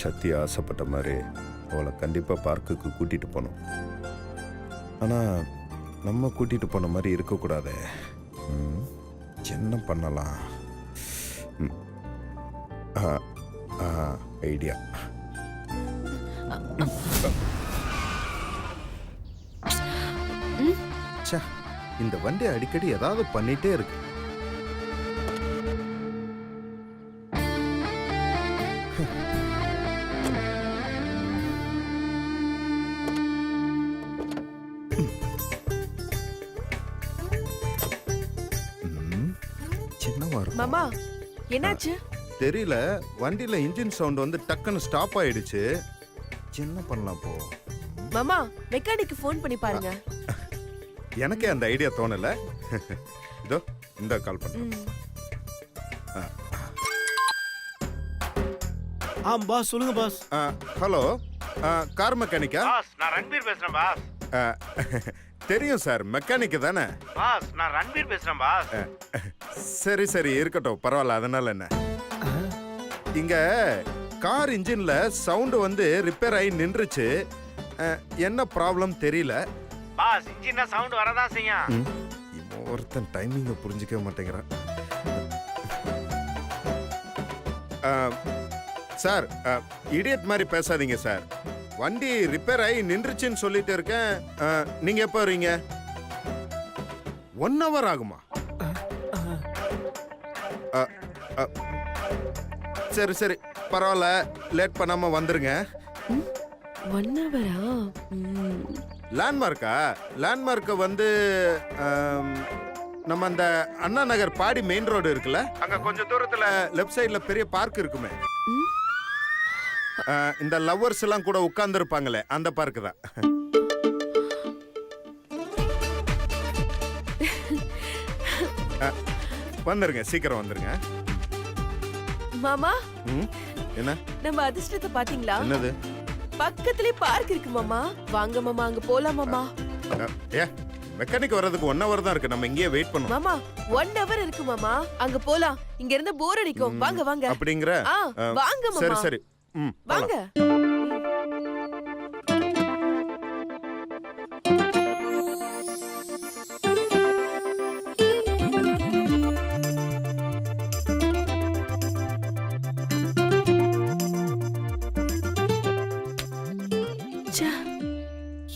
சக்தி ஆசைப்பட்ட மாதிரி அவளை கண்டிப்பாக பார்க்குக்கு கூட்டிகிட்டு போகணும். ஆனால் நம்ம கூட்டிகிட்டு போன மாதிரி இருக்கக்கூடாது. என்ன பண்ணலாம்? ஐடியா. இந்த வண்டி அடிக்கடி ஏதாவது பண்ணிட்டே இருக்கு. மாமா என்னாச்சு? தெரியல, வண்டியில இன்ஜின் சவுண்ட் வந்து டக்குன்னு ஸ்டாப் ஆயிடுச்சு. என்ன பண்ணலாம் போ? மாமா மெக்கானிக்கு ஃபோன் பண்ணி பாருங்க. எனக்கே அந்த ஐடியா தோணல. இதோ இந்த கால் பண்றேன். பாஸ் சொல்லுங்க பாஸ். ஹலோ, கார் மெக்கானிக்கா? பாஸ் நான் ரன்வீர் பேசுறேன் பாஸ். தெரியும் சார், மெக்கானிக் தானே? பாஸ் நான் ரன்வீர் பேசுறேன் பாஸ். சரி சரி இருக்கட்டும், பரவாயில்ல. அதனால என்ன, இங்க கார் இன்ஜின்ல சவுண்ட் வந்து ரிப்பேர் ஆகி நின்றுச்சு. என்ன ப்ராப்ளம் தெரியல பாஸ். இன்ஜின்ல சவுண்ட் வரதான் செய்யும். ஒருத்தன் டைமிங்க புரிஞ்சிக்க மாட்டேங்கிறான். சார், இடியட் மாதிரி பேசாதீங்க சார். வண்டி ரிப்பேர் ஆகி நின்றுச்சுன்னு சொல்லிட்டு இருக்கேன். நீங்க எப்போ வரீங்க? 1 hour ஆகுமா? சரி சரி பரவாயில்ல, லேட் பண்ணாம வந்துருங்க. 1 hour-ஆ? லேண்ட்மார்க்கா? லேண்ட்மார்க்கு வந்து நம்ம அந்த அண்ணா நகர் பாடி மெயின் ரோடு இருக்குல்ல, அங்க கொஞ்சம் தூரத்துல லெஃப்ட் சைடுல பெரிய பார்க் இருக்குமே. இந்த லவ்வர்ஸ் எல்லாம் கூட உட்கார்ந்து இருப்பாங்களே, அந்த பார்க் தான். வந்துருங்க, சீக்கிரம் வந்துருங்க. மாமா என்ன நம்ம அதிர்ஷ்டத்தை பாத்தீங்களா? என்னது? பக்கத்துலயே பார்க் இருக்கு மாமா. வாங்க மாமா, அங்க போலாம் மாமா. மெக்கானிக் வர்றதுக்கு 1 hour தான் இருக்கு. நம்ம இங்கேயே வெயிட் பண்ணுவோம். மாமா 1 hour இருக்கு மாமா, அங்க போலாம். இங்க இருந்து போர் அடிக்கும். வாங்க வாங்க. அப்படிங்கற? வாங்க மாமா. சரி சரி வாங்க.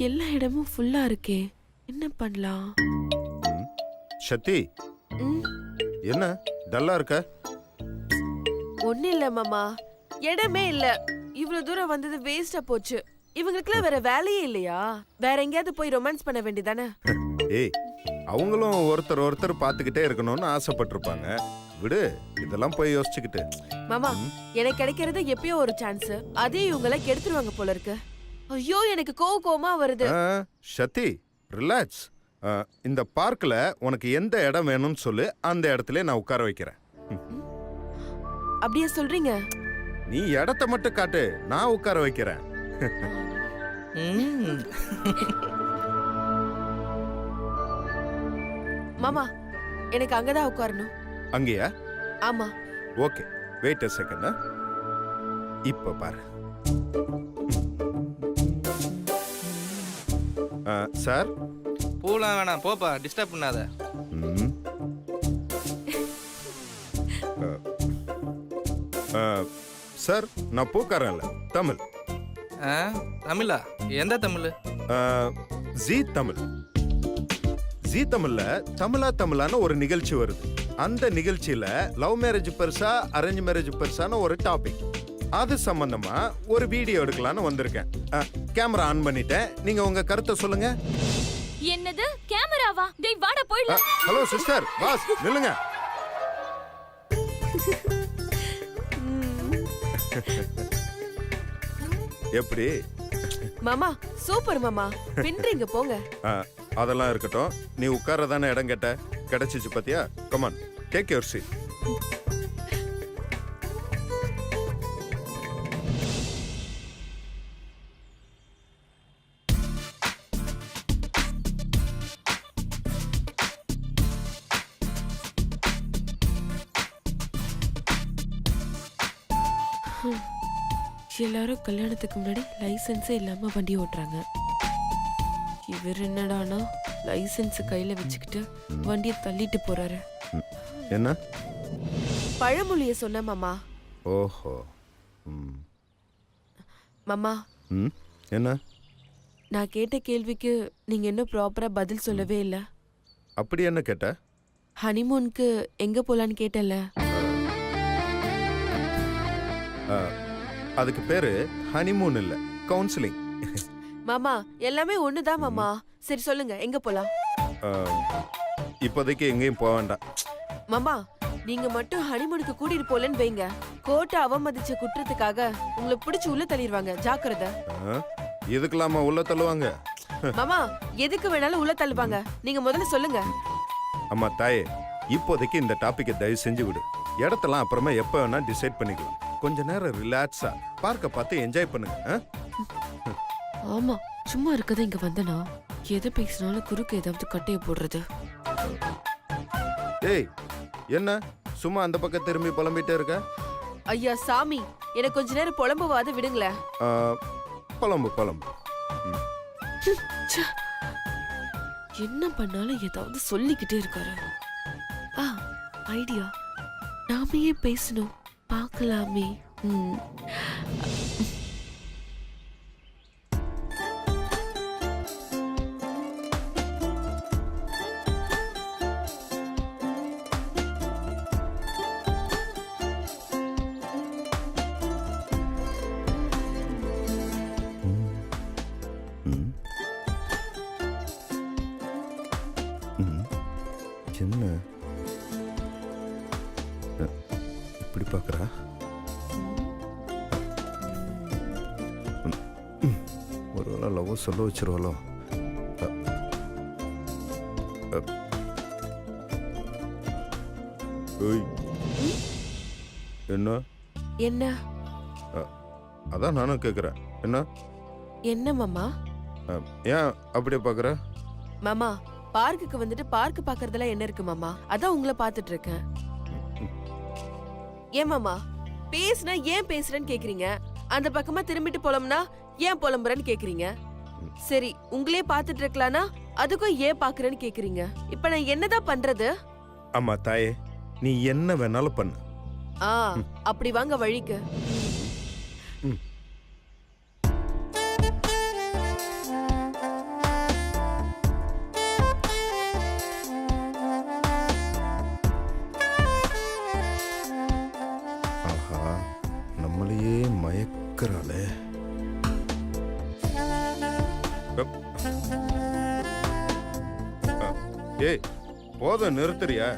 எல்லா இடமும் ஃபுல்லா இருக்கே, என்ன பண்ணலாம்? சக்தி, என்ன டல்லா இருக்க? ஒண்ணு இல்ல மாமா, இடமே இல்ல. இவ்வளவு தூரம் வந்தது வேஸ்டா போச்சு. இவங்களுக்குலாம் வேற வேலையே இல்லையா? வேற எங்கேயாவது போய் ரொமான்ஸ் பண்ண வேண்டியதானே? ஏய், அவங்களும் ஒருத்தர் பாத்துக்கிட்டே இருக்கணும்னு ஆசைப்பட்டிருப்பாங்க. விடு, இதெல்லாம் போய் யோசிச்சுக்கிட்டு. மாமா எனக்கு கிடைக்கிறது எப்பயோ ஒரு சான்ஸ், அதே இவங்கள கெடுத்துருவாங்க போல இருக்கு. ஐயோ எனக்கு கோவமா வருது. சக்தி ரிலாக்ஸ். இந்த பார்க்ல உனக்கு எந்த இடம் வேணும்னு சொல்லு, அந்த இடத்துல நான் உட்கார வைக்கிறேன். அப்படியே சொல்றீங்க? நீ இடத்தை மட்டும் காட்டு, நான் உட்கார வைக்கிறேன். மாமா எனக்கு அங்கதான் உட்காரணும். அங்கேயா? ஆமா. Okay, wait a second. இப்ப பாரு. சார், பூலாம் வேணாம், போப்பா, டிஸ்டர்ப் பண்ணாத. சார், நான் பூக்காரன்ல, தமிழ். தமிழா? எந்த தமிழ்? ஜி தமிழ். ஜி தமிழ்ல தமிழான ஒரு நிகழ்ச்சி வருது. அந்த நிகழ்ச்சியில லவ் மேரேஜ் பெருசா, அரேஞ்ச் மேரேஜ் பெருசான ஒரு டாபிக். அது சம்பந்தமா ஒரு வீடியோ எடுக்கலான்னு வந்திருக்கேன். கேமரா ஆன் பண்ணிட்டேன். நீங்க உங்க கருத்தை சொல்லுங்க. என்னது கேமராவா? டேய் வாடா போய்டலாம். ஹலோ சிஸ்டர், பாஸ் நில்லுங்க. எப்படி மாமா? சூப்பர் மாமா, பின்றீங்க போங்க. அதெல்லாம் இருக்கட்டும், நீ உட்காரதானே இடம் கேட்ட, கிடைச்சிச்சு பாத்தியா? Come on, take your seat. எல்லாரும் கல்யாணத்துக்கு முன்னாடி லைசென்ஸே இல்லாம வண்டி ஓட்டுறாங்க. இவர் என்னடானா லைசென்ஸ் கையில வச்சுக்கிட்டு வண்டியை தள்ளிட்டு போறாரு. என்ன? பழமொழிய சொன்ன மாமா. ஓஹோ. ம். மாமா, ம். என்ன? நான் கேட்ட கேள்விக்கு நீங்க இன்னும் ப்ராப்பரா பதில் சொல்லவே இல்ல. அப்படி என்ன கேட்ட? ஹனிமூனுக்கு எங்க போலான்னு கேட்டல. அதுக்கு பேரு ஹனிமூன் இல்ல, கவுன்சிலிங். மாமா, எல்லாமே ஒண்ணுதான் மாமா. சரி சொல்லுங்க, எங்க போலாம்? இப்போதைக்கு எங்கேயும் போக வேண்டாம். மாமா, நீங்க மட்டும் ஹனிமூனுக்கு கூட்டிட்டு போலன்னு வைங்க, கோர்ட்டை அவமதிச்ச குற்றத்துக்காக உங்களை பிடிச்சு உள்ள தள்ளிடுவாங்க. ஜாக்கிரதை. இதுக்கெல்லாமா உள்ள தள்ளுவாங்க? மாமா, எதுக்கு வேணாலும் உள்ள தள்ளுவாங்க. நீங்க முதல்ல சொல்லுங்க. அம்மா தாயே, இப்போதைக்கு இந்த டாபிக்கை தயவு செஞ்சு விடு. இடத்தெல்லாம் அப்புறமா எப்போ வேணா டிசைட் பண்ணிக்கலாம். கொஞ்ச நேரம் ரிலாக்ஸா பார்க்க பார்த்து என்ஜாய் பண்ணுங்க. ஆமா, சும்மா இருக்கத இங்க வந்தனா எதை பேசினாலும் குறுக்கு ஏதாவது கட்டைய போடுறது. ஏய், என்ன சும்மா அந்த பக்கம் திரும்பி புலம்பிட்டே இருக்க? ஐயா சாமி, எனக்கு கொஞ்ச நேரம் புலம்புவாத விடுங்களேன். புலம்பு புலம்பு. என்ன பண்ணாலும் ஏதாவது சொல்லிக்கிட்டே இருக்காரு. ஐடியா, நாமே பேசணும், பார்க்கலாமே. என்ன இப்படி பார்க்கறா? ஒருவேளை லவ் சொல்ல வச்சிருவாளோ? என்ன என்ன? அதான் நானும் கேக்குறேன். என்ன என்ன மாமா? ஏன் அப்படியே பார்க்கற? மாமா, பார்க்குக்கு வந்துட்டு பார்க் பாக்குறதுல என்ன இருக்கு மாமா? அதான் உங்களை பாத்துட்டு இருக்கேன். ஏன் மாமா, பேசுனா ஏன் பேசுறேன்னு கேக்குறீங்க, அந்த பக்கமா திரும்பிட்டு போலம்னா ஏன் புலம்புறன்னு கேக்குறீங்க. சரி, உங்களே பாத்துட்டு இருக்கலானா அதுக்கும் ஏன் பாக்குறேன்னு கேக்குறீங்க. இப்ப நான் என்னதான் பண்றது? அம்மா தாயே, நீ என்ன வேணாலும் பண்ணு. அப்படி வாங்க வழிக்கு. நம்மளையே மயக்கிறாளே. ஏய், போதும், நிறுத்துறியா?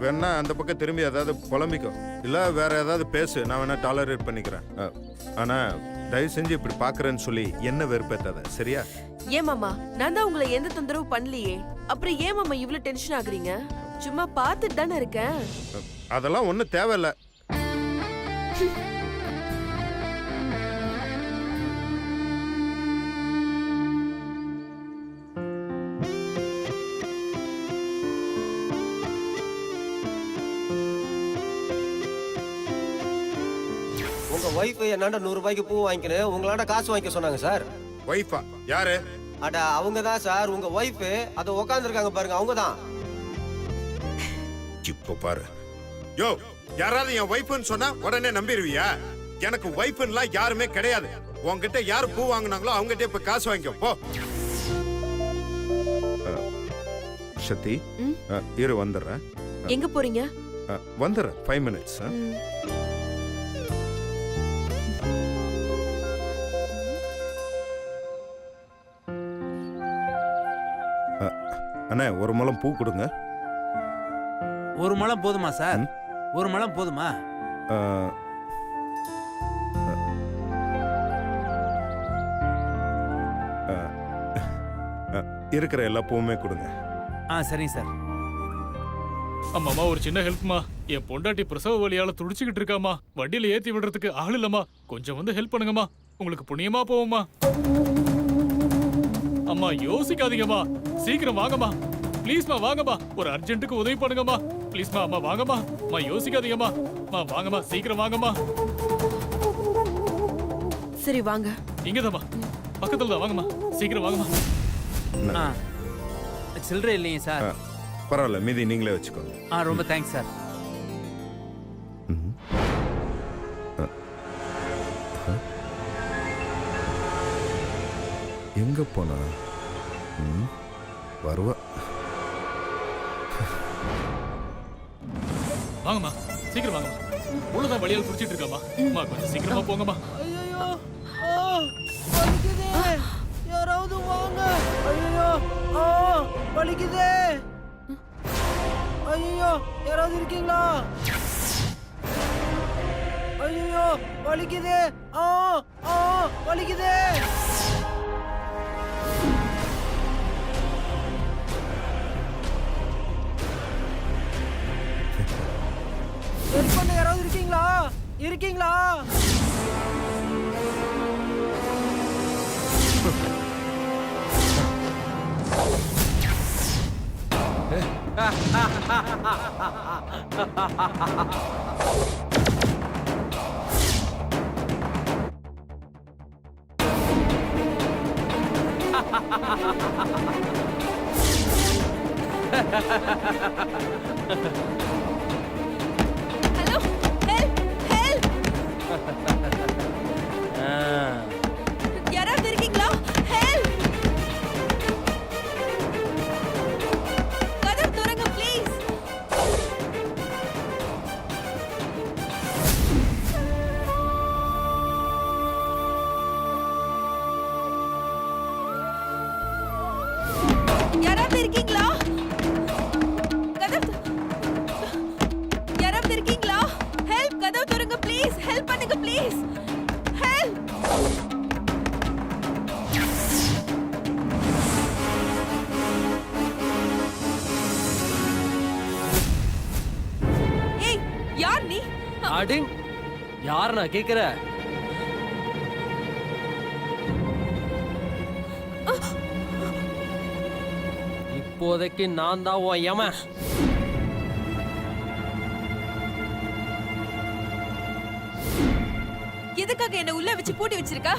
வேணா அந்த பக்கம் திரும்பி ஏதாவது புலம்பிக்கோ, இல்ல வேற ஏதாவது பேசு, நான் வேணா டாலரேட் பண்ணிக்கிறேன். ஆனா தயவு செஞ்சு இப்படி பாக்குறேன்னு சொல்லி என்ன வெறுப்பேத்தாத, சரியா? ஏன் மாமா, நான் தான் உங்களை எந்த தொந்தரவு பண்ணலையே, அப்புறம் ஏன் மாமா இவ்வளவு டென்ஷன் ஆகுறீங்க? சும்மா பாத்துட்டு தானே இருக்கேன். அதெல்லாம் ஒண்ணும் தேவையில்ல. உங்க வைஃப் என்னாண்ட 100 ரூபாய்க்கு பூ வாங்கிக்கணும், உங்களாண்ட காசு வாங்கிக்க சொன்னாங்க சார். வைஃபா? யாரு? அட அவங்க தான் சார், உங்க வைஃப் அத உட்கார்ந்துருக்காங்க பாருங்க, அவங்க தான். இப்போ பாரு. யோ, யாராவது என் வைஃப்னு சொன்னா உடனே நம்பிடுவியா? எனக்கு வைஃப்னுலாம் யாருமே கிடையாது. உன்கிட்ட யாரு பூ வாங்கினாங்களோ அவங்ககிட்ட இப்ப காசு வாங்கிக்கோ போ. சக்தி, இரு வந்துடுறேன். எங்க போறீங்க? வந்துடுறேன், 5 minutes. அண்ணா, ஒரு முழம் பூ கொடுங்க. ஒரு முழம் போதுமா சார்? ஒரு முழம் போதுமா? இருக்கிற எல்லா பூவுமே கொடுங்க. சரிங்க சார். அம்மாமா, ஒரு சின்ன ஹெல்ப்மா. என் பொண்டாட்டி பிரசவ வலியால துடிச்சுக்கிட்டு இருக்காமா. வண்டியில ஏத்தி விடுறதுக்கு ஆள் இல்லம்மா. கொஞ்சம் வந்து ஹெல்ப் பண்ணுங்கம்மா. உங்களுக்கு புண்ணியமா போவோம்மா. அம்மா யோசிக்காதீங்கம்மா, சீக்கிரம் வாங்கம்மா. ப்ளீஸ்மா வாங்கம்மா, ஒரு அர்ஜென்ட்டுக்கு உதவி பண்ணுங்கம்மா. ப்ளீஸ்மா அம்மா வாங்கம்மா. அம்மா யோசிக்காதீங்கம்மா. அம்மா வாங்கம்மா, சீக்கிரம் வாங்கம்மா. சரி வாங்க. இங்கதாம்மா, பக்கத்துல தான், வாங்கம்மா, சீக்கிரம் வாங்கம்மா. ஆ சில்லறை இல்லைங்க சார். பரவாயில்ல, மீதி நீங்களே வச்சுக்கோங்க. ரொம்ப தேங்க்ஸ் சார். எங்க போனா? வருவா. வாங்கம்மா, சீக்கிரம் வாங்கம்மா. உள்ளதான் வழியால் குடிச்சிட்டு இருக்காமா. அம்மா கொஞ்சம் சீக்கிரமா போங்கம்மா. ஐயோ வலிக்குதே, யாராவது வாங்க. ஐயோ வலிக்குதே. ஐயோ யாராவது இருக்கீங்களா? ஐயோ வலிக்குதே. வலிக்குதே. ஹெல்ப் பண்ண யாராவது இருக்கீங்களா? இருக்கீங்களா? Hello, help help. யாராவது இருக்கீங்களா? ஹெல்ப். கதவு திறங்க ப்ளீஸ். யாராவது இருக்கீங்களா? யாராவது இருக்கீங்களா? ஹெல்ப், கதவு திறங்க ப்ளீஸ். ஹெல்ப் பண்ணுங்க ப்ளீஸ். ஹெல்ப். ஏய், யார் நீ? அடிங், யார் நான் கேக்குற? இப்போதைக்கு நான் தான் உன் யமன். எதுக்காக என்ன உள்ள வச்சு பூட்டி வச்சிருக்க?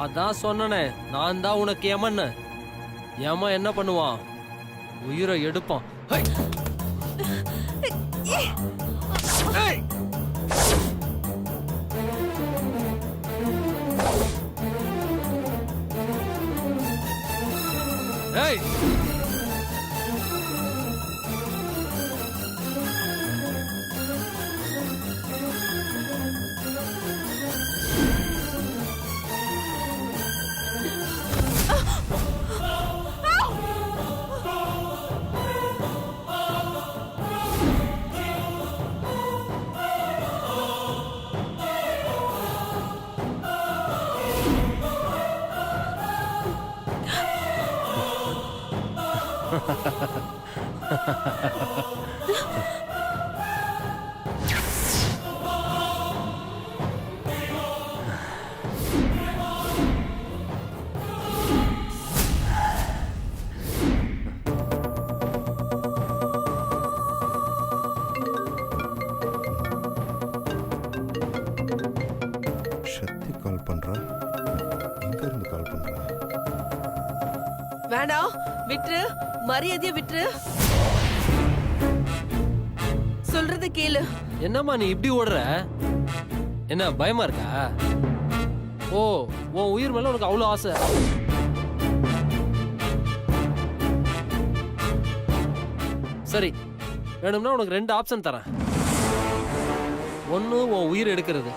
அதான் சொன்னனே, நான் தான் உனக்கு யமன்னு. யமன் என்ன பண்ணுவான்? உயிரை எடுப்பான். ஹை! ஏய்! ஏய்! சக்தி கால் பண்றா. எங்க இருந்து கால் பண்றா? வேணாம், விட்டுரு. மரியாதைய விட்டுரு. சொல்றது கேளு. என்னம்மா நீ இப்படி ஓடுற? என்ன பயமா இருக்கா? ஓ, உன் உயிர் மேல உனக்கு அவ்வளவு ஆசை. சரி, வேணும்னா உனக்கு 2 ஆப்ஷன் தரேன். 1 உன் உயிர் எடுக்கிறது,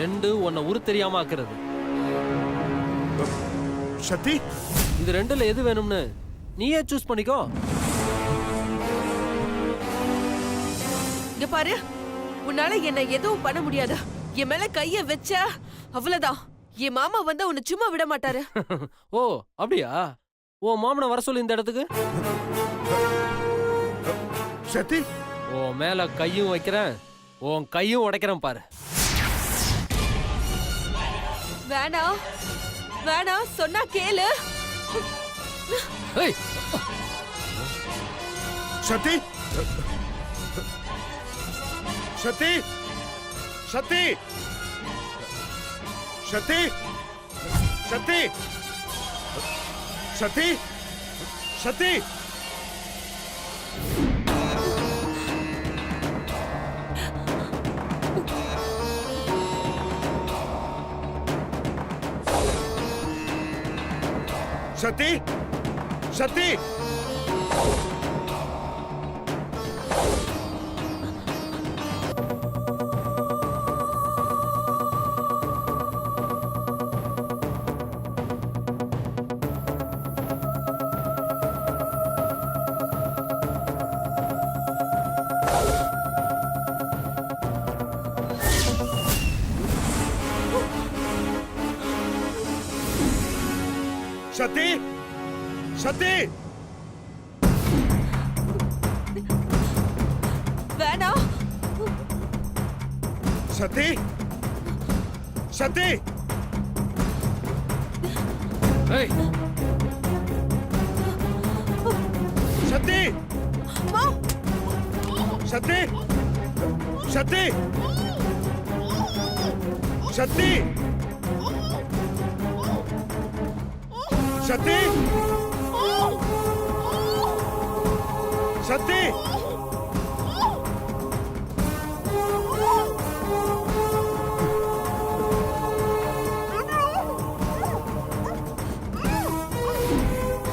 2 உன்னை உரு தெரியாம ஆக்குறது. சக்தி, இது 2ல எது வேணும்னு நீயே சூஸ் பண்ணிக்கோ. இங்க பாரு, உன்னால என்ன எதுவும் பண்ண முடியாது. என் மேல கைய வச்ச அவ்வளவுதான். என் மாமா வந்து உன்னை சும்மா விட மாட்டாரு. ஓ அப்படியா? உன் மாமனை வர சொல்லு இந்த இடத்துக்கு. சக்தி, உன் மேல கையும் வைக்கிறேன், உன் கையும் உடைக்கிறேன் பாரு. வேணாம் வேணாம், சொன்னா கேளு. ஏய், சக்தி, சக்தி, சக்தி, சக்தி சக்தி சக்தி சக்தி சக்தி சக்தி சக்தி சக்தி வேணாம். சக்தி சக்தி ஏய் சக்தி அம்மா, சக்தி சக்தி சக்தி சக்தி சக்தி சக்தி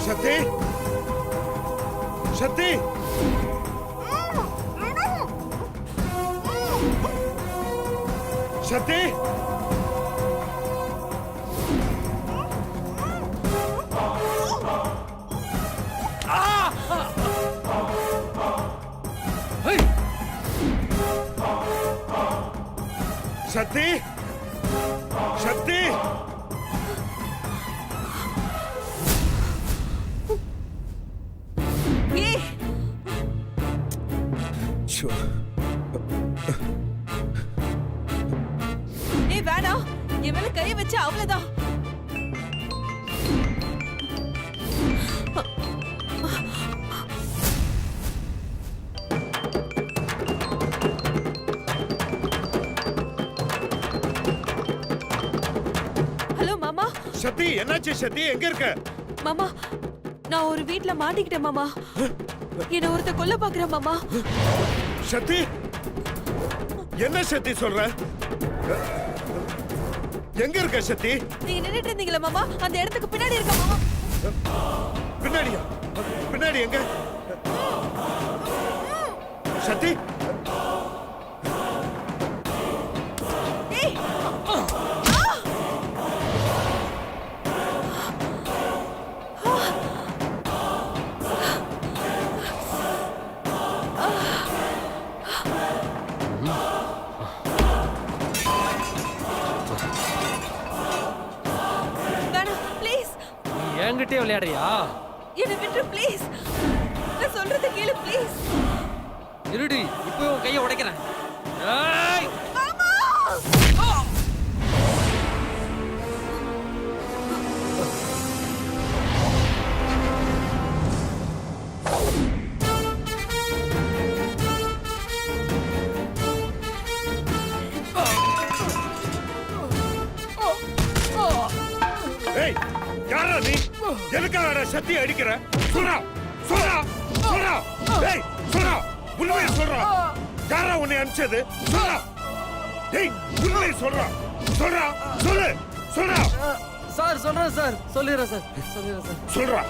சக்தி சக்தி ஏய் சக்தி சக்தி ஏய், ஏய் வேணாம். என் மேல கைய வச்சு அவ்வளவுதான். ஹலோ மாமா. சக்தி என்னாச்சு சக்தி எங்க இருக்க மாமா, நான் ஒரு வீட்ல மாட்டிக்கிட்டேன் மாமா. என்ன ஒருத்த கொல்ல பாக்குறேன் மாமா. சக்தி என்ன சக்தி சொல்ற எங்க இருக்க சக்தி நீங்க நின்னுட்டு இருந்தீங்களா மாமா? அந்த இடத்துக்கு பின்னாடி இருக்க மாமா. பின்னாடியா பின்னாடி எங்க சக்தி ஏய், வேணாம் ப்ளீஸ். நீ என்கிட்டயே விளையாடுறியா? என்ன விட்டு ப்ளீஸ். நான் சொல்றத கேளு ப்ளீஸ். இருடி, இப்போ உன் கையை உடைக்கிறேன். ஏய் மாமா! ஏய் யாரா நீ எதுக்காக சக்தி அடிக்கிற சொல்றா சொல்றா சொல்றா ஏய் சொல்றா உண்மையை சொல்றா யாரா உன்னை அனுப்பிச்சது சொல்றா ஏய் உண்மையை சொல்றா சொல்றா சொல்லு சொல்றா சார் சொல்றேன் சார், சொல்லிடுறேன் சார், சொல்லிடுறேன் சார். சொல்றா